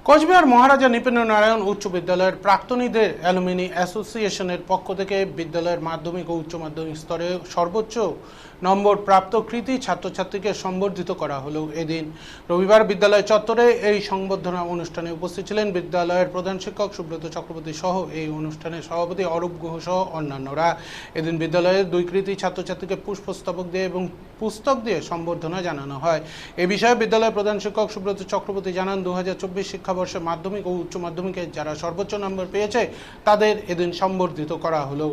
কোচবিহার মহারাজা নৃপেন্দ্র নারায়ণ উচ্চ বিদ্যালয়ের প্রাক্তনীদের অ্যালুমিনি অ্যাসোসিয়েশনের পক্ষ থেকে বিদ্যালয়ের মাধ্যমিক ও উচ্চ মাধ্যমিক স্তরে সর্বোচ্চ নম্বর প্রাপ্ত কৃতী ছাত্রছাত্রীকে সম্বর্ধিত করা হলো। এদিন রবিবার বিদ্যালয় চত্বরে এই সংবর্ধনা অনুষ্ঠানে উপস্থিত ছিলেন বিদ্যালয়ের প্রধান শিক্ষক সুব্রত চক্রবর্তী সহ এই অনুষ্ঠানের সভাপতি অরূপ গুহ সহ অন্যান্যরা। এদিন বিদ্যালয়ের দুই কৃতী ছাত্রছাত্রীকে পুষ্পস্তবক দিয়ে এবং পুস্তক দিয়ে সম্বর্ধনা জানানো হয়। এ বিষয়ে বিদ্যালয়ের প্রধান শিক্ষক সুব্রত চক্রবর্তী জানান, 2024 শিক্ষাবর্ষে মাধ্যমিক ও উচ্চ মাধ্যমিকে যারা সর্বোচ্চ নম্বর পেয়েছে তাদের এদিন সম্বর্ধিত করা হলো।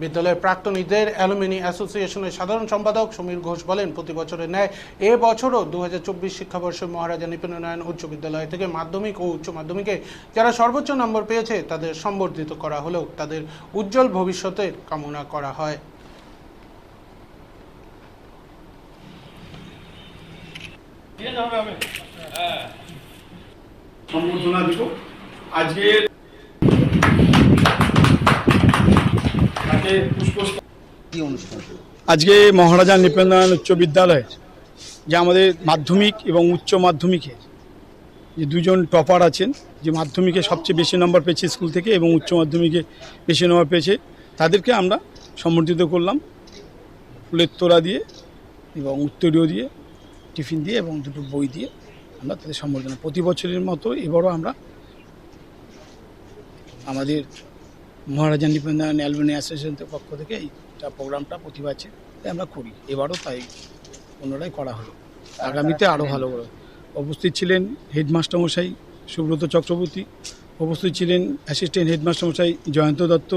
বিদ্যালয়ের প্রাক্তনীদের অ্যালুমিনি অ্যাসোসিয়েশনের সাধারণ সম্পাদক সমীর ঘোষ বলেন, প্রতি বছরের ন্যায় এ বছরও 2024 শিক্ষাবর্ষে মহারাজা নৃপেন্দ্র নারায়ণ উচ্চ বিদ্যালয় থেকে মাধ্যমিক ও উচ্চ মাধ্যমিকে যারা সর্বোচ্চ নম্বর পেয়েছে তাদের সম্বর্ধিত করা হলেও তাদের উজ্জ্বল ভবিষ্যতের কামনা করা হয়। সম্বর্ধনা দেব আজকে আজকে মহারাজা নৃপেন্দ্র নারায়ণ উচ্চ বিদ্যালয়ের যে আমাদের মাধ্যমিক এবং উচ্চ মাধ্যমিকে যে দুজন টপার আছেন, যে মাধ্যমিকে সবচেয়ে বেশি নম্বর পেয়েছে স্কুল থেকে এবং উচ্চ মাধ্যমিকে বেশি নম্বর পেয়েছে, তাদেরকে আমরা সম্বর্ধিত করলাম ফুলের তোড়া দিয়ে এবং উত্তরীয় দিয়ে, টিফিন দিয়ে এবং দুটো বই দিয়ে আমরা তাদের সম্বর্ধনা। প্রতি বছরের মতো এবারও আমরা আমাদের মহারাজা নৃপেন্দ্র নারায়ণ অ্যালুমিনি অ্যাসোসিয়েশনের পক্ষ থেকে এইটা প্রোগ্রামটা প্রতি বছর আমরা করি, এবারও তাই পুনরায় করা হলো। আগামীতে আরও ভালো করে উপস্থিত ছিলেন হেডমাস্টারমশাই সুব্রত চক্রবর্তী, উপস্থিত ছিলেন অ্যাসিস্ট্যান্ট হেডমাস্টারমশাই জয়ন্ত দত্ত,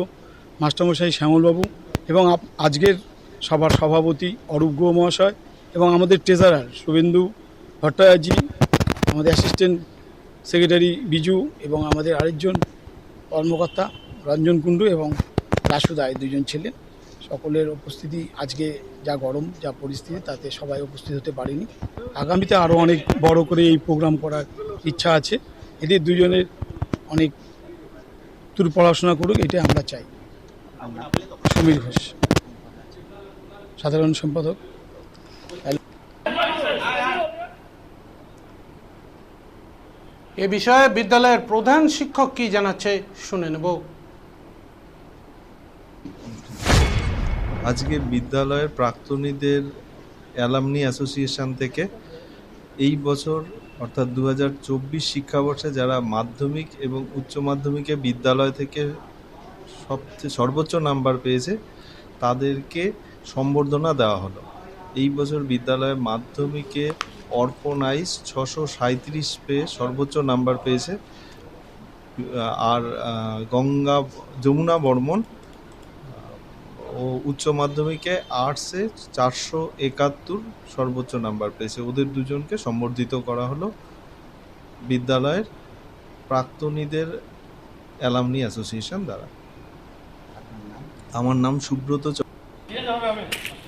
মাস্টারমশাই শ্যামলবাবু এবং আজকের সভার সভাপতি অরূপ গুহ মহাশয় এবং আমাদের ট্রেজারার শুভেন্দু ভট্টাচার্য, আমাদের অ্যাসিস্ট্যান্ট সেক্রেটারি বিজু এবং আমাদের আরেকজন কর্মকর্তা রঞ্জন কুণ্ডু এবং রাসু দায় দুজন ছিলেন। সকলের উপস্থিতি, আজকে যা গরম যা পরিস্থিতি তাতে সবাই উপস্থিত হতে পারেনি। আগামীতে আরও অনেক বড় করে এই প্রোগ্রাম করার ইচ্ছা আছে। এদের দুজনের অনেক দূর পড়াশোনা করুক, এটা আমরা চাই। সমীর ঘোষ, সাধারণ সম্পাদক। এ বিষয়ে বিদ্যালয়ের প্রধান শিক্ষক কি জানাচ্ছে শুনে নেব। আজকে বিদ্যালয়ের প্রাক্তনীদের অ্যালামনি অ্যাসোসিয়েশন থেকে এই বছর অর্থাৎ 2024 শিক্ষাবর্ষে যারা মাধ্যমিক এবং উচ্চ মাধ্যমিকে বিদ্যালয় থেকে সর্বোচ্চ নাম্বার পেয়েছে তাদেরকে সম্বর্ধনা দেওয়া হলো। এই বছর বিদ্যালয়ের মাধ্যমিকে অর্পণ আইস 637 পেয়ে সর্বোচ্চ নাম্বার পেয়েছে, আর যমুনা বর্মন ও উচ্চ মাধ্যমিকে আর্টসে 471 সর্বোচ্চ নাম্বার পেয়েছে। ওদের দুজনকে সম্বর্ধিত করা হলো বিদ্যালয়ের প্রাক্তনীদের অ্যালামনি অ্যাসোসিয়েশন দ্বারা। আমার নাম সুব্রত চক্রবর্তী।